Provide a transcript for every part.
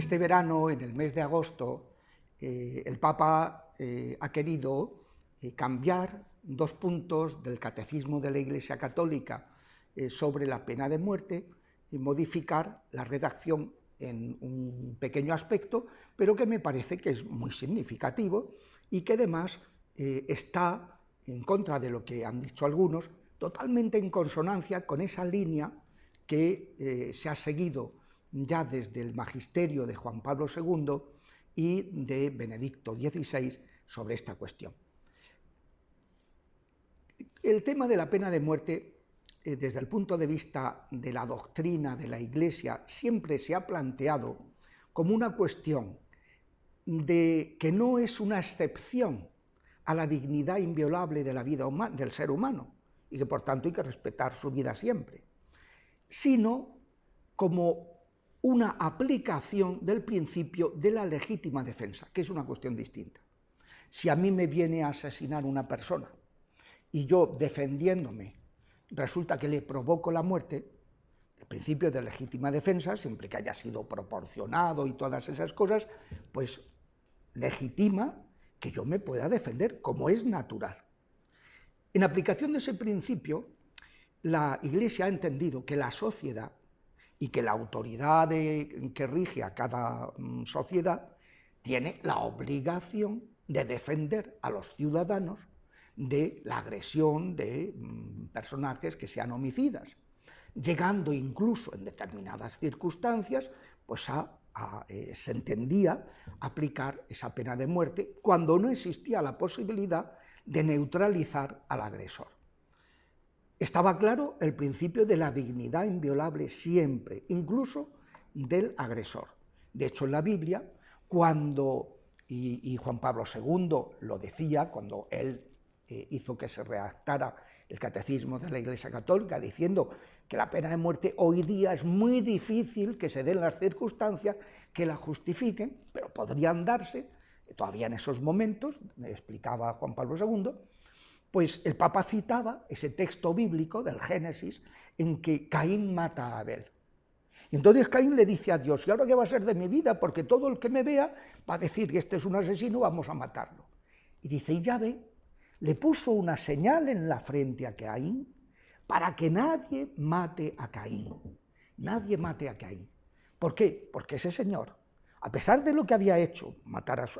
Este verano, en el mes de agosto, el Papa ha querido cambiar 2 puntos del Catecismo de la Iglesia Católica sobre la pena de muerte y modificar la redacción en un pequeño aspecto, pero que me parece que es muy significativo y que además está, en contra de lo que han dicho algunos, totalmente en consonancia con esa línea que se ha seguido ya desde el magisterio de Juan Pablo II y de Benedicto XVI sobre esta cuestión. El tema de la pena de muerte, desde el punto de vista de la doctrina de la Iglesia, siempre se ha planteado como una cuestión de que no es una excepción a la dignidad inviolable de la vida humana, del ser humano, y que por tanto hay que respetar su vida siempre, sino como una aplicación del principio de la legítima defensa, que es una cuestión distinta. Si a mí me viene a asesinar una persona y yo, defendiéndome, resulta que le provoco la muerte, el principio de legítima defensa, siempre que haya sido proporcionado y todas esas cosas, pues legitima que yo me pueda defender, como es natural. En aplicación de ese principio, la Iglesia ha entendido que la sociedad y que la autoridad que rige a cada sociedad tiene la obligación de defender a los ciudadanos de la agresión de personajes que sean homicidas, llegando incluso en determinadas circunstancias pues se entendía aplicar esa pena de muerte cuando no existía la posibilidad de neutralizar al agresor. Estaba claro el principio de la dignidad inviolable siempre, incluso del agresor. De hecho, en la Biblia, y Juan Pablo II lo decía, cuando él hizo que se redactara el Catecismo de la Iglesia Católica, diciendo que la pena de muerte hoy día es muy difícil que se den las circunstancias que la justifiquen, pero podrían darse, todavía en esos momentos, me explicaba Juan Pablo II, pues el Papa citaba ese texto bíblico del Génesis en que Caín mata a Abel. Y entonces Caín le dice a Dios, ¿y ahora qué va a ser de mi vida? Porque todo el que me vea va a decir que este es un asesino, vamos a matarlo. Y dice, y Yahvé le puso una señal en la frente a Caín para que nadie mate a Caín. Nadie mate a Caín. ¿Por qué? Porque ese señor, a pesar de lo que había hecho,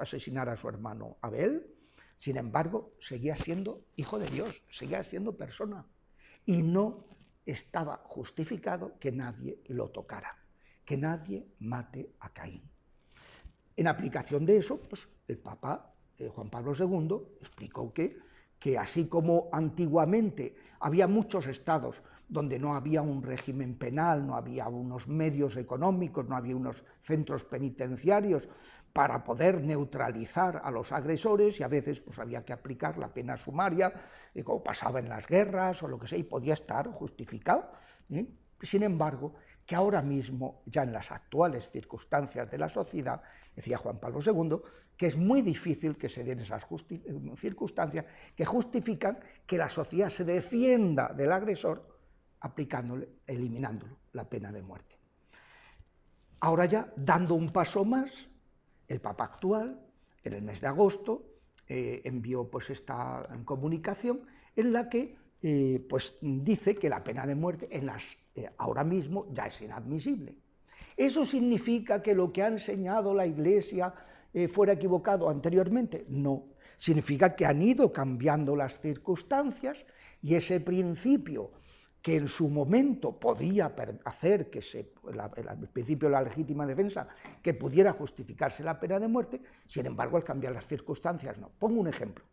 asesinar a su hermano Abel, sin embargo, seguía siendo hijo de Dios, seguía siendo persona, y no estaba justificado que nadie lo tocara, que nadie mate a Caín. En aplicación de eso, pues, el Papa Juan Pablo II explicó que así como antiguamente había muchos estados donde no había un régimen penal, no había unos medios económicos, no había unos centros penitenciarios para poder neutralizar a los agresores, y a veces pues, había que aplicar la pena sumaria, como pasaba en las guerras o lo que sea, y podía estar justificado. Sin embargo, que ahora mismo, ya en las actuales circunstancias de la sociedad, decía Juan Pablo II, que es muy difícil que se den esas circunstancias que justifican que la sociedad se defienda del agresor aplicándole, eliminándolo, la pena de muerte. Ahora ya, dando un paso más, el Papa actual, en el mes de agosto, envió pues, esta comunicación en la que pues, dice que la pena de muerte ahora mismo ya es inadmisible. ¿Eso significa que lo que ha enseñado la Iglesia fuera equivocado anteriormente? No, significa que han ido cambiando las circunstancias y ese principio que en su momento podía hacer que el principio de la legítima defensa, que pudiera justificarse la pena de muerte, sin embargo, al cambiar las circunstancias, no. Pongo un ejemplo.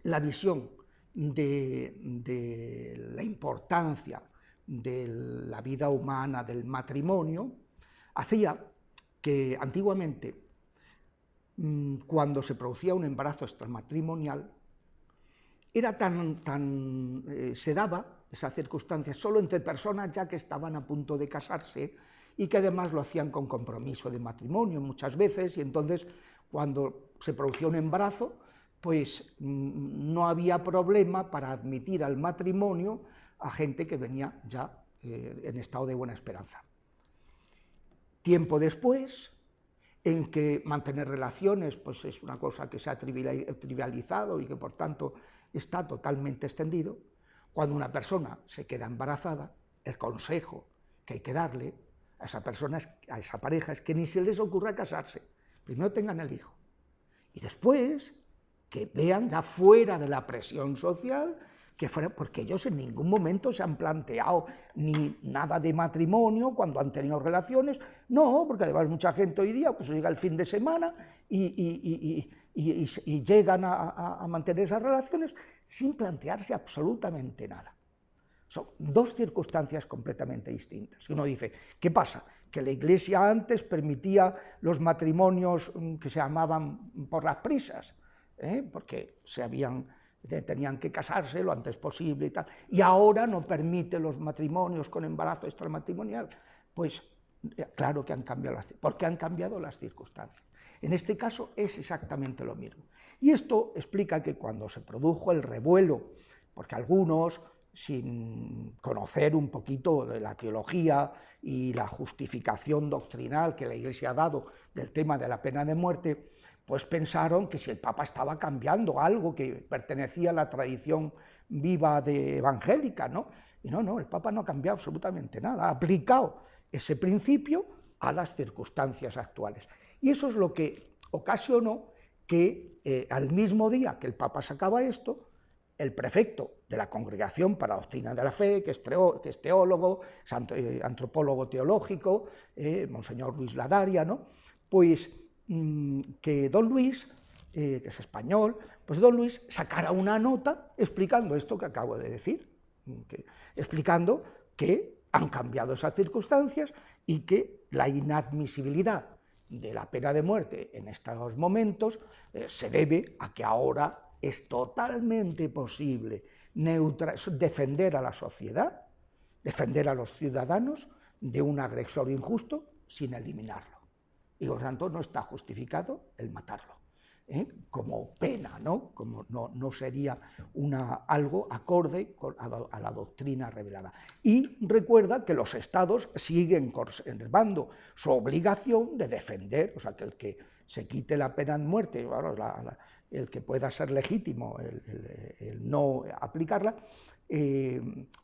La visión de la importancia de la vida humana, del matrimonio, hacía que antiguamente, cuando se producía un embarazo extramatrimonial, se daba esa circunstancia solo entre personas ya que estaban a punto de casarse y que además lo hacían con compromiso de matrimonio muchas veces, y entonces cuando se producía un embarazo, pues no había problema para admitir al matrimonio a gente que venía ya en estado de buena esperanza. tiempo después, en que mantener relaciones pues es una cosa que se ha trivializado y que por tanto está totalmente extendido, cuando una persona se queda embarazada, el consejo que hay que darle a esa persona, a esa pareja, es que ni se les ocurra casarse. Primero tengan el hijo y después que vean ya fuera de la presión social, que fuera, porque ellos en ningún momento se han planteado ni nada de matrimonio cuando han tenido relaciones, no, porque además mucha gente hoy día pues llega el fin de semana y llegan a mantener esas relaciones sin plantearse absolutamente nada. Son dos circunstancias completamente distintas. Y uno dice, ¿qué pasa? Que la Iglesia antes permitía los matrimonios que se llamaban por las prisas, porque tenían que casarse lo antes posible y tal, y ahora no permite los matrimonios con embarazo extramatrimonial. Pues claro que han cambiado porque han cambiado las circunstancias. En este caso es exactamente lo mismo. Y esto explica que cuando se produjo el revuelo, porque algunos, sin conocer un poquito de la teología y la justificación doctrinal que la Iglesia ha dado del tema de la pena de muerte, pues pensaron que si el Papa estaba cambiando algo que pertenecía a la tradición viva evangélica, ¿no? Y no, el Papa no ha cambiado absolutamente nada, ha aplicado ese principio a las circunstancias actuales. Y eso es lo que ocasionó que al mismo día que el Papa sacaba esto, el prefecto de la Congregación para la Doctrina de la Fe, que es teólogo, antropólogo teológico, Monseñor Luis Ladaria, ¿no? Pues que don Luis, que es español, pues don Luis sacara una nota explicando esto que acabo de decir, explicando que han cambiado esas circunstancias y que la inadmisibilidad de la pena de muerte en estos momentos se debe a que ahora es totalmente posible defender a la sociedad, defender a los ciudadanos de un agresor injusto sin eliminarlo. Y por tanto no está justificado el matarlo, como pena, ¿no? Como no sería algo acorde a la doctrina revelada. Y recuerda que los estados siguen conservando su obligación de defender, o sea, que el que se quite la pena de muerte, bueno, el que pueda ser legítimo el no aplicarla,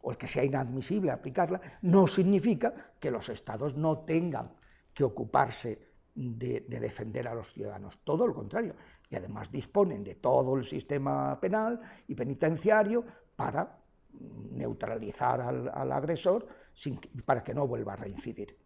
o el que sea inadmisible aplicarla, no significa que los estados no tengan que ocuparse de defender a los ciudadanos, todo lo contrario, y además disponen de todo el sistema penal y penitenciario para neutralizar al agresor para que no vuelva a reincidir.